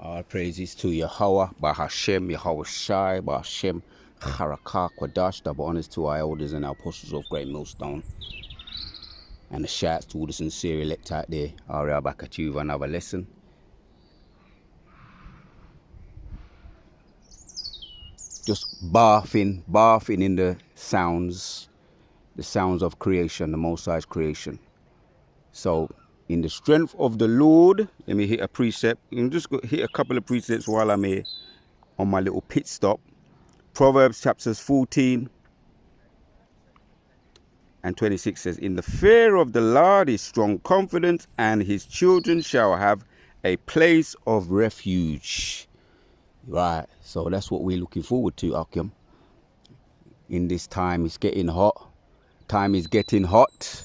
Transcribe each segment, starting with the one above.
All praises to Yahweh, Bahashem, Yahweh Shai, Bahashem, Harakah, Kwadash, double honors to our elders and our apostles of Great Millstone. And the shouts to all the sincere elect out there. I'll be back at you with another lesson. Just bathing in the sounds of creation, the Most High's creation. So, in the strength of the Lord, let me hit a precept. I'm just going to hit a couple of precepts while I'm here on my little pit stop. Proverbs chapters 14 and 26 says, "In the fear of the Lord is strong confidence, and his children shall have a place of refuge." Right, so that's what we're looking forward to, Akim. In this time, it's getting hot. Time is getting hot.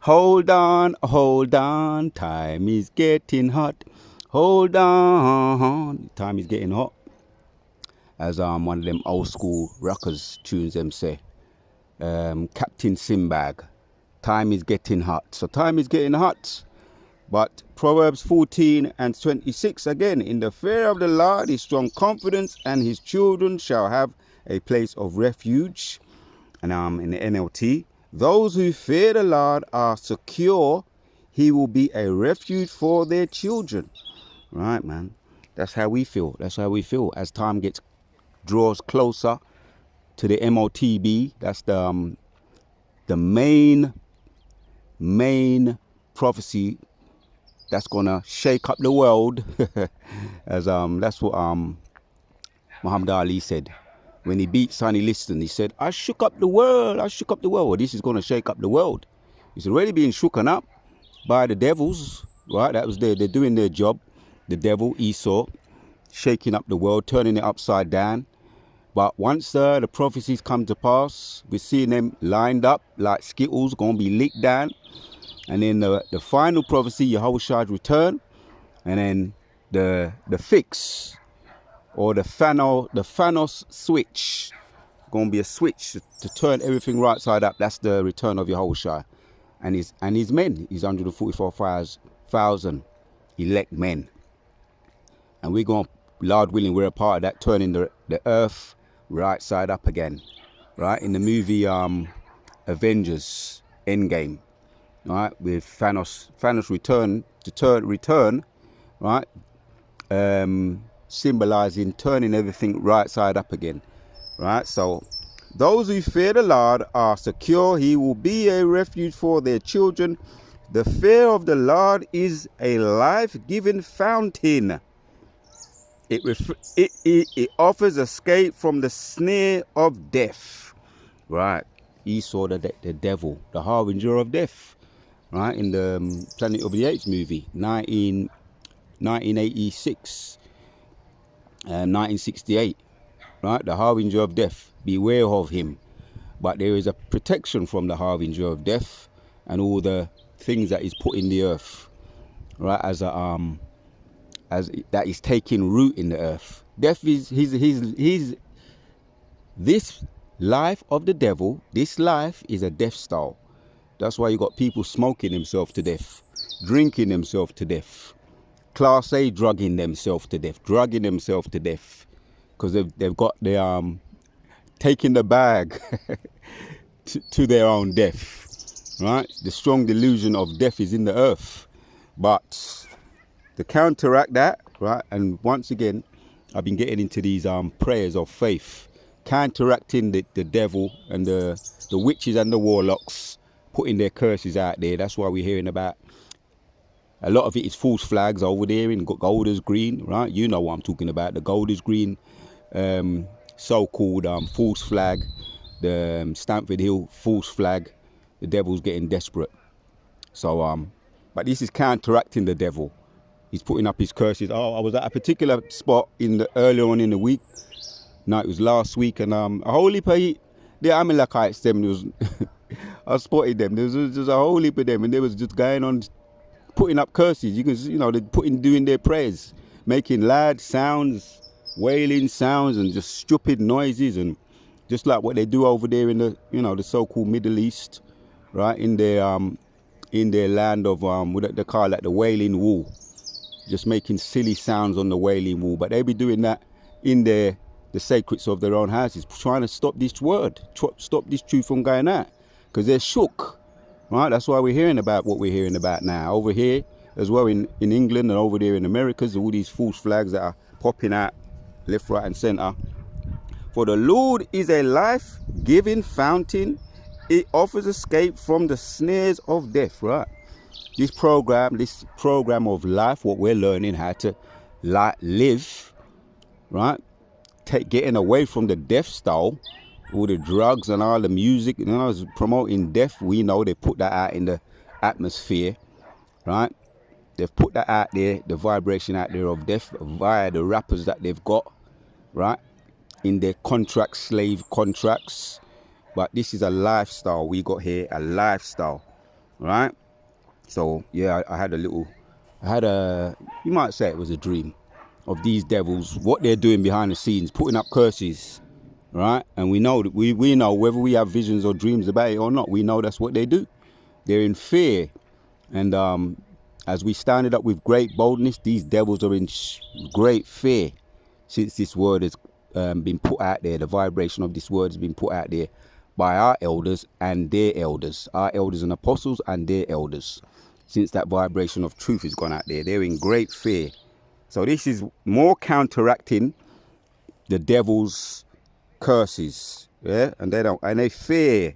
Hold on, time is getting hot. Hold on, time is getting hot. As one of them old school rockers tunes them say. Captain Simbag, time is getting hot. So time is getting hot. But Proverbs 14 and 26 again, in the fear of the Lord is strong confidence, and his children shall have a place of refuge. And in the NLT, those who fear the Lord are secure. He will be a refuge for their children. Right, man. That's how we feel. That's how we feel as time draws closer to the MOTB. That's the main prophecy that's gonna shake up the world. As that's what Muhammad Ali said when he beat Sonny Liston. He said, "I shook up the world. I shook up the world." Well, this is gonna shake up the world. It's already being shooken up by the devils. Right? That was they're doing their job. The devil Esau, shaking up the world, turning it upside down. But once the prophecies come to pass, we're seeing them lined up like Skittles, going to be licked down. And then the final prophecy, Yahushua's return. And then the fix, or the Thanos switch. Going to be a switch to turn everything right side up. That's the return of Yahushua and his men, his 144,000 elect men. And we're going, Lord willing, we're a part of that, turning the earth right side up again, right? In the movie Avengers Endgame, right? With Thanos return, right? Symbolizing turning everything right side up again, right? So those who fear the Lord are secure. He will be a refuge for their children. The fear of the Lord is a life-giving fountain. It offers escape from the snare of death. Right. Esau, the devil, the harbinger of death. Right. In the Planet of the Apes movie, 1986, 1968. Right. The harbinger of death. Beware of him. But there is a protection from the harbinger of death and all the things that is put in the earth. Right. As that is taking root in the earth. Death is this life of the devil. This life is a death style. That's why you got people smoking themselves to death, drinking themselves to death, Class A drugging themselves to death, because they've got their taking the bag to their own death. Right, the strong delusion of death is in the earth, but to counteract that, right, and once again, I've been getting into these prayers of faith, counteracting the devil and the witches and the warlocks, putting their curses out there. That's why we're hearing about, a lot of it is false flags over there in Golders Green, right? You know what I'm talking about, the Golders Green so-called false flag, the Stamford Hill false flag. The devil's getting desperate. So, but this is counteracting the devil. He's putting up his curses. Oh, I was at a particular spot earlier on in the week. No, it was last week, and a whole heap of the Amalekites, I spotted them. There was just a whole heap of them, and they was just going on putting up curses. They're doing their prayers, making loud sounds, wailing sounds, and just stupid noises, and just like what they do over there in the the so-called Middle East, right? In their land of what they call like the Wailing Wall. just making silly sounds on the Wailing Wall. But they be doing that in the sacreds of their own houses, trying to stop this word, stop this truth from going out, because they're shook, right? That's why we're hearing about what we're hearing about now. Over here as well in England and over there in Americas, all these false flags that are popping out left, right and centre. For the Lord is a life-giving fountain. It offers escape from the snares of death, right? This program of life, what we're learning how to live, right? Getting away from the death style, all the drugs and all the music, promoting death. We know they put that out in the atmosphere, right? They've put that out there, the vibration out there of death via the rappers that they've got, right? In their contracts, slave contracts. But this is a lifestyle we got here, a lifestyle, right? So yeah, I had you might say it was a dream of these devils, what they're doing behind the scenes, putting up curses, right? And we know that we know whether we have visions or dreams about it or not, we know that's what they do. They're in fear. And as we stand it up with great boldness, these devils are in great fear since this word has been put out there. The vibration of this word has been put out there by our elders and their elders, our elders and apostles and their elders. Since that vibration of truth has gone out there, they're in great fear. So this is more counteracting the devil's curses, yeah. And they fear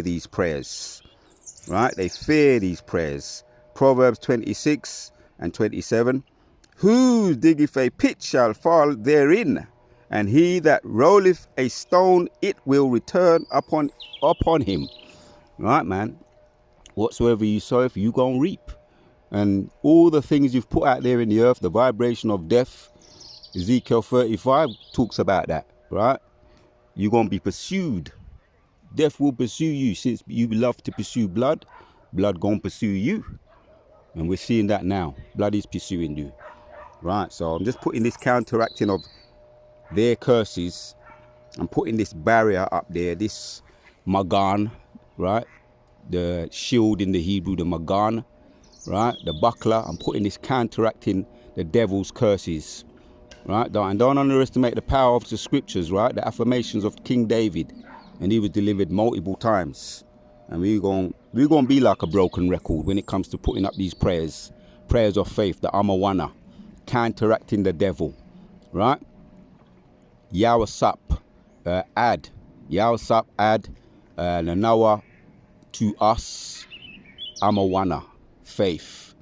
these prayers, right? They fear these prayers. Proverbs 26 and 27. Who diggeth a pit shall fall therein, and he that rolleth a stone, it will return upon him. Right, man? Whatsoever you sow, you gonna reap. And all the things you've put out there in the earth, the vibration of death, Ezekiel 35 talks about that, right? You're gonna be pursued. Death will pursue you. Since you love to pursue blood gonna pursue you. And we're seeing that now. Blood is pursuing you. Right, so I'm just putting this counteracting of their curses. I'm putting this barrier up there, this magan, right? The shield in the Hebrew, the magan, right? The buckler. I'm putting this counteracting the devil's curses, right? And don't underestimate the power of the scriptures, right? The affirmations of King David, and he was delivered multiple times. And we're going to be like a broken record when it comes to putting up these prayers of faith, the Amawana, counteracting the devil, right? Yawasap, add Nanawa to us, Amawana, faith.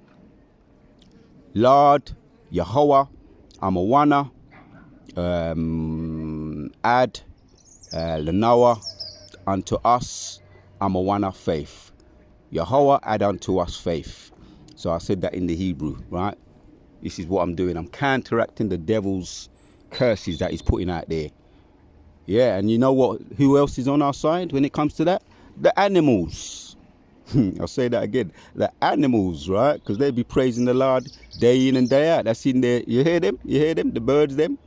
Lord, Yahweh, Amawana, add Lanawa unto us, Amawana, faith. Yahweh, add unto us faith. So I said that in the Hebrew, right? This is what I'm doing. I'm counteracting the devil's curses that he's putting out there. Yeah, and you know what? Who else is on our side when it comes to that? The animals. I'll say that again. The animals, right? Because they be praising the Lord day in and day out. That's in there. You hear them? You hear them? The birds, them?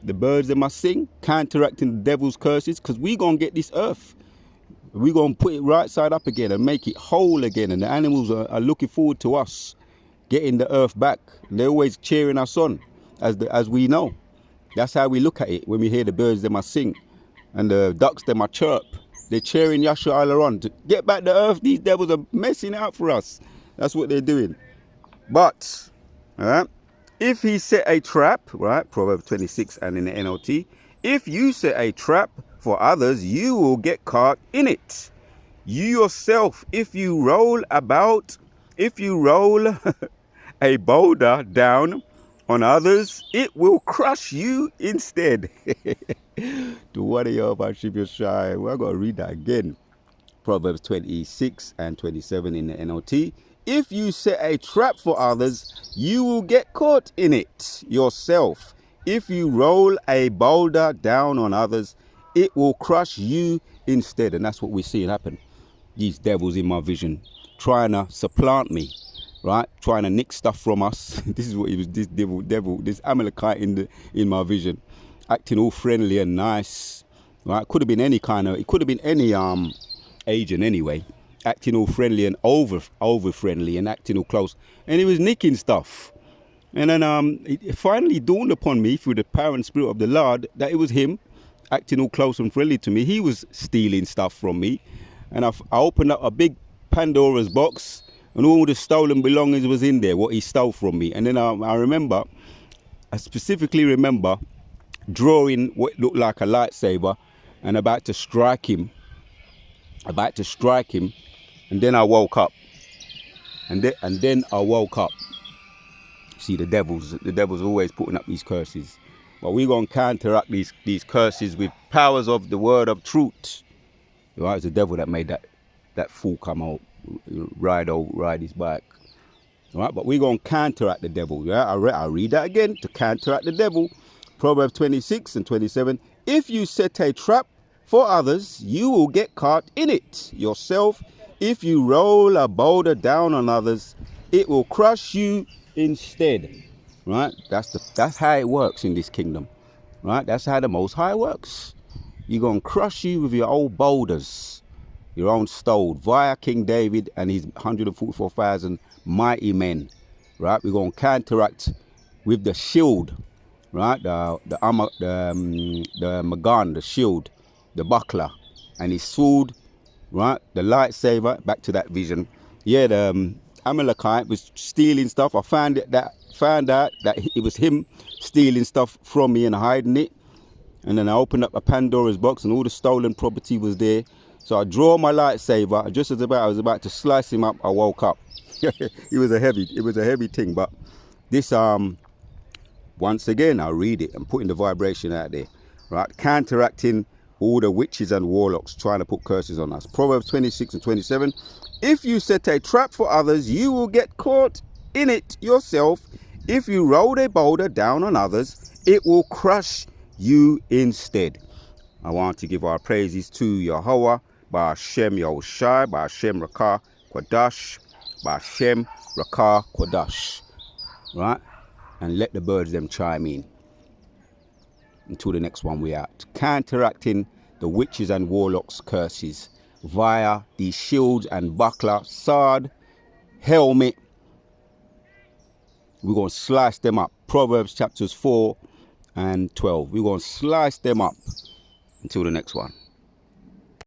The birds, they must sing, counteracting the devil's curses, because we going to get this earth. We're going to put it right side up again and make it whole again. And the animals are looking forward to us getting the earth back. And they're always cheering us on, as we know. That's how we look at it when we hear the birds, they must sing. And the ducks, they must chirp. They're cheering Yahshua all to get back the earth. These devils are messing out for us. That's what they're doing. But, if he set a trap, right, Proverbs 26 and in the NLT, if you set a trap for others, you will get caught in it. You yourself, if you roll a boulder down on others, it will crush you instead. To what are you about, Shibyoshai? We're going to read that again. Proverbs 26 and 27 in the NLT. If you set a trap for others, you will get caught in it yourself. If you roll a boulder down on others, it will crush you instead. And that's what we're seeing happen. These devils in my vision trying to supplant me, right? Trying to nick stuff from us. This is what it was, this devil, this Amalekite in my vision, acting all friendly and nice, right? It could have been any agent anyway. acting all friendly and over friendly and acting all close, and he was nicking stuff. And then it finally dawned upon me through the power and spirit of the Lord that it was him acting all close and friendly to me. He was stealing stuff from me, and I opened up a big Pandora's box, and all the stolen belongings was in there, what he stole from me. And then I specifically remember drawing what looked like a lightsaber and about to strike him, and then I woke up. And then I woke up. See, the devil's always putting up these curses. But we're going to counteract these curses with powers of the word of truth. Right? It's the devil that made that fool come out, ride his bike. Right? But we're going to counteract the devil. Yeah? I'll read that again. To counteract the devil. Proverbs 26 and 27. If you set a trap for others, you will get caught in it yourself. If you roll a boulder down on others, it will crush you instead. Right? That's how it works in this kingdom. Right? That's how the Most High works. You're going to crush you with your old boulders, your own stone, via King David and his 144,000 mighty men. Right? We're going to counteract with the shield. Right? The Magan, the shield, the buckler, and his sword. Right? The lightsaber. Back to that vision. Yeah, the Amalekite was stealing stuff. I found out that it was him stealing stuff from me and hiding it. And then I opened up a Pandora's box and all the stolen property was there. So I draw my lightsaber. Just as I was about to slice him up, I woke up. It was a heavy thing. But this once again, I'll read it and putting the vibration out there. Right? Counteracting all the witches and warlocks trying to put curses on us. Proverbs 26 and 27. If you set a trap for others, you will get caught in it yourself. If you roll a boulder down on others, it will crush you instead. I want to give our praises to Yahweh, by Hashem Yahushai, by Hashem Rakah Kwadash, by Hashem Rakah Kwadash. Right? And let the birds them chime in. Until the next one we out. Counteracting the witches and warlocks curses via the shield and buckler, sword, helmet. We're going to slice them up. Proverbs chapters 4 and 12. We're going to slice them up. Until the next one.